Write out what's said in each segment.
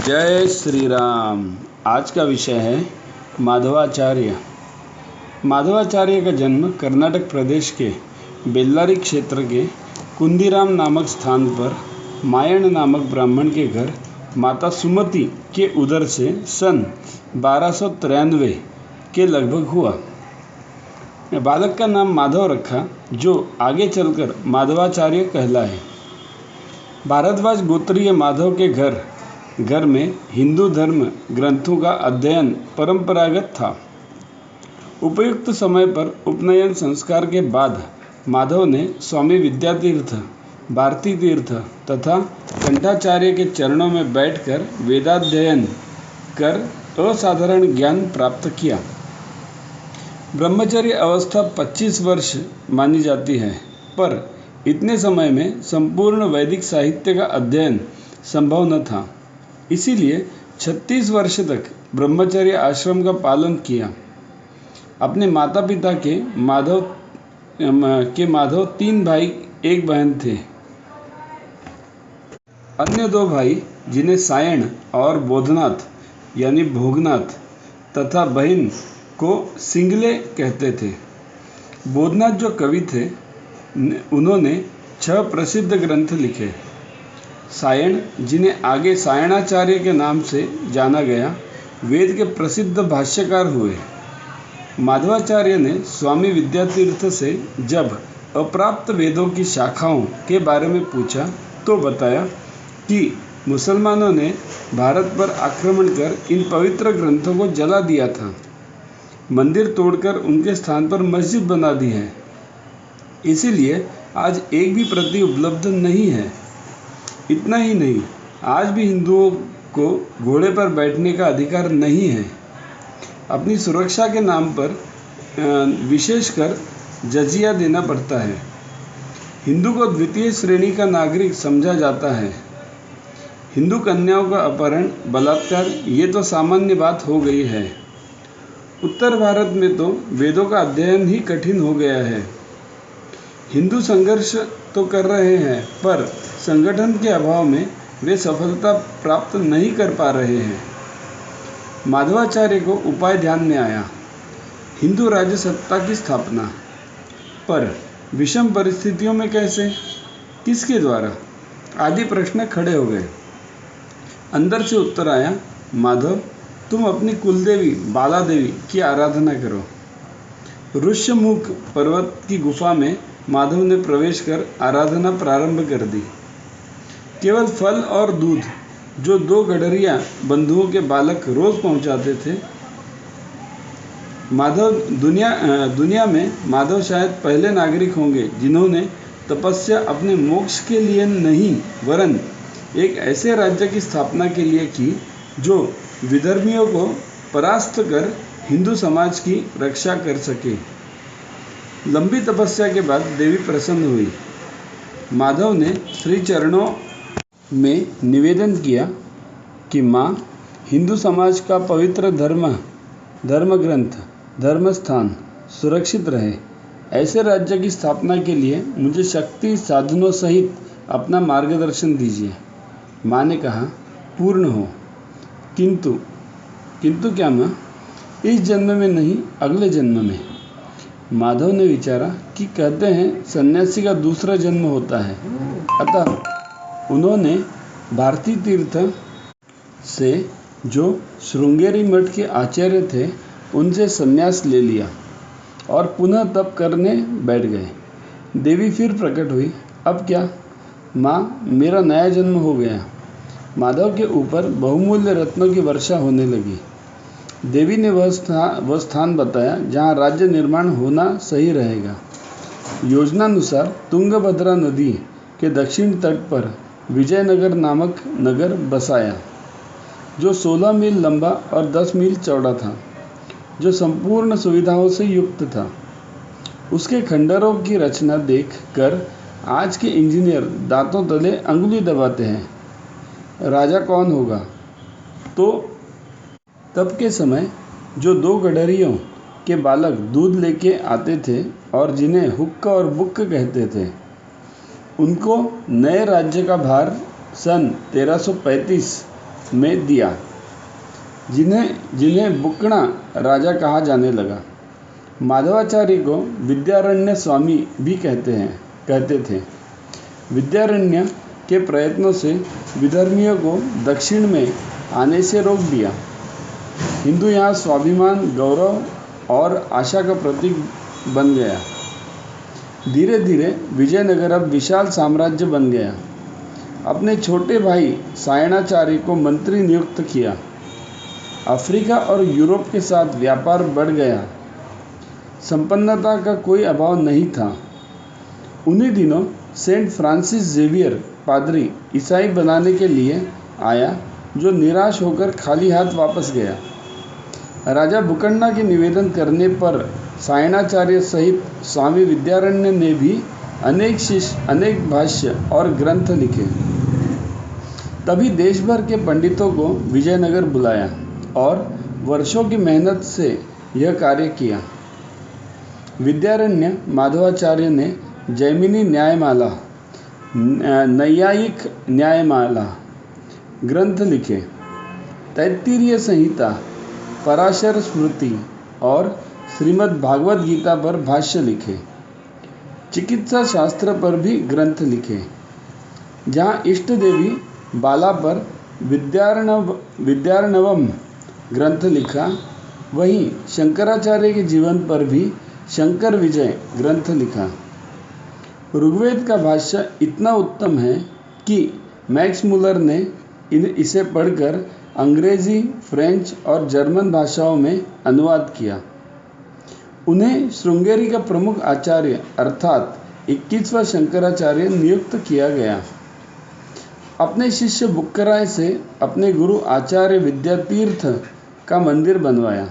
जय श्री राम। आज का विषय है माधवाचार्य। माधवाचार्य का जन्म कर्नाटक प्रदेश के बेल्लारी क्षेत्र के कुंदीराम नामक स्थान पर मायण नामक ब्राह्मण के घर माता सुमति के उदर से सन 1293 के लगभग हुआ। बालक का नाम माधव रखा, जो आगे चलकर माधवाचार्य कहलाए। भारद्वाज गोत्रीय माधव के घर में हिंदू धर्म ग्रंथों का अध्ययन परंपरागत था। उपयुक्त समय पर उपनयन संस्कार के बाद माधव ने स्वामी विद्यातीर्थ, भारती तीर्थ तथा कंठाचार्य के चरणों में बैठकर वेदाध्ययन कर असाधारण ज्ञान प्राप्त किया। ब्रह्मचर्य अवस्था 25 वर्ष मानी जाती है, पर इतने समय में संपूर्ण वैदिक साहित्य का अध्ययन संभव न था। इसीलिए 36 वर्ष तक ब्रह्मचर्य आश्रम का पालन किया। अपने माता पिता के माधव 3 भाई 1 बहन थे। अन्य 2 भाई, जिन्हें सायण और बोधनाथ यानी भोगनाथ तथा बहन को सिंगले कहते थे। बोधनाथ जो कवि थे, उन्होंने 6 प्रसिद्ध ग्रंथ लिखे। सायण, जिन्हें आगे सायणाचार्य के नाम से जाना गया, वेद के प्रसिद्ध भाष्यकार हुए। माधवाचार्य ने स्वामी विद्यातीर्थ से जब अप्राप्त वेदों की शाखाओं के बारे में पूछा तो बताया कि मुसलमानों ने भारत पर आक्रमण कर इन पवित्र ग्रंथों को जला दिया था। मंदिर तोड़कर उनके स्थान पर मस्जिद बना दी है। इसीलिए आज एक भी प्रति उपलब्ध नहीं है। इतना ही नहीं, आज भी हिंदुओं को घोड़े पर बैठने का अधिकार नहीं है। अपनी सुरक्षा के नाम पर विशेषकर जजिया देना पड़ता है। हिंदू को द्वितीय श्रेणी का नागरिक समझा जाता है। हिंदू कन्याओं का अपहरण, बलात्कार ये तो सामान्य बात हो गई है। उत्तर भारत में तो वेदों का अध्ययन ही कठिन हो गया है। हिंदू संघर्ष तो कर रहे हैं, पर संगठन के अभाव में वे सफलता प्राप्त नहीं कर पा रहे हैं। माधवाचार्य को उपाय ध्यान में आया, हिंदू राज्य सत्ता की स्थापना। पर विषम परिस्थितियों में कैसे, किसके द्वारा आदि प्रश्न खड़े हो गए। अंदर से उत्तर आया, माधव, तुम अपनी कुलदेवी बाला देवी की आराधना करो। ऋष्यमुख पर्वत की गुफा में माधव ने प्रवेश कर आराधना प्रारंभ कर दी। केवल फल और दूध, जो 2 गडरिया बंधुओं के बालक रोज पहुंचाते थे। दुनिया में माधव शायद पहले नागरिक होंगे जिन्होंने तपस्या अपने मोक्ष के लिए नहीं, वरन एक ऐसे राज्य की स्थापना के लिए की जो विधर्मियों को परास्त कर हिंदू समाज की रक्षा कर सके। लंबी तपस्या के बाद देवी प्रसन्न हुई। माधव ने श्री चरणों में निवेदन किया कि माँ, हिंदू समाज का पवित्र धर्म ग्रंथ, धर्म स्थान सुरक्षित रहे। ऐसे राज्य की स्थापना के लिए मुझे शक्ति साधनों सहित अपना मार्गदर्शन दीजिए। माँ ने कहा, पूर्ण हो। किंतु क्या माँ? इस जन्म में नहीं, अगले जन्म में। माधव ने विचारा कि कहते हैं सन्यासी का दूसरा जन्म होता है। अतः उन्होंने भारती तीर्थ से, जो श्रृंगेरी मठ के आचार्य थे, उनसे संन्यास ले लिया और पुनः तप करने बैठ गए। देवी फिर प्रकट हुई। अब क्या माँ, मेरा नया जन्म हो गया। माधव के ऊपर बहुमूल्य रत्नों की वर्षा होने लगी। देवी ने वह स्थान बताया जहाँ राज्य निर्माण होना सही रहेगा। योजनानुसार तुंगभद्रा नदी के दक्षिण तट पर विजयनगर नामक नगर बसाया, जो 16 मील लंबा और 10 मील चौड़ा था, जो संपूर्ण सुविधाओं से युक्त था। उसके खंडरों की रचना देख कर आज के इंजीनियर दांतों तले अंगुली दबाते हैं। राजा कौन होगा? तो तब के समय जो 2 गडरियों के बालक दूध लेके आते थे और जिन्हें हुक्का और बुक्क कहते थे, उनको नए राज्य का भार सन 1335 में दिया, जिन्हें जिन्हें बुक्कड़ा राजा कहा जाने लगा। माधवाचार्य को विद्यारण्य स्वामी भी कहते थे। विद्यारण्य के प्रयत्नों से विधर्मियों को दक्षिण में आने से रोक दिया। हिंदू यहाँ स्वाभिमान, गौरव और आशा का प्रतीक बन गया। धीरे धीरे विजयनगर अब विशाल साम्राज्य बन गया। अपने छोटे भाई सायणाचार्य को मंत्री नियुक्त किया। अफ्रीका और यूरोप के साथ व्यापार बढ़ गया। संपन्नता का कोई अभाव नहीं था। उन्हीं दिनों सेंट फ्रांसिस जेवियर पादरी ईसाई बनाने के लिए आया, जो निराश होकर खाली हाथ वापस गया। राजा बुकन्ना के निवेदन करने पर सायणाचार्य सहित स्वामी विद्यारण्य ने भी अनेक भाष्य और ग्रंथ लिखे। तभी देश भर के पंडितों को विजयनगर बुलाया और वर्षों की मेहनत से यह कार्य किया। विद्यारण्य माधवाचार्य ने जैमिनी न्यायमाला, नैयायिक न्यायमाला ग्रंथ लिखे। तैत्तिरीय संहिता, पराशर स्मृति और श्रीमद् भागवत गीता पर भाष्य लिखे। चिकित्सा शास्त्र पर भी ग्रंथ लिखे। जहाँ इष्ट देवी बाला पर विद्यार्णवम ग्रंथ लिखा, वहीं शंकराचार्य के जीवन पर भी शंकर विजय ग्रंथ लिखा। ऋग्वेद का भाष्य इतना उत्तम है कि मैक्स मुलर ने इसे पढ़कर अंग्रेजी, फ्रेंच और जर्मन भाषाओं में अनुवाद किया। उन्हें श्रृंगेरी का प्रमुख आचार्य अर्थात 21वां शंकराचार्य नियुक्त किया गया। अपने शिष्य बुक्कराय से अपने गुरु आचार्य विद्यातीर्थ का मंदिर बनवाया।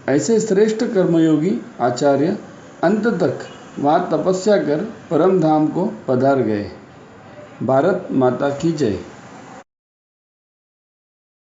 ऐसे श्रेष्ठ कर्मयोगी आचार्य अंत तक वहाँ तपस्या कर परम धाम को पधार गए। भारत माता की जय।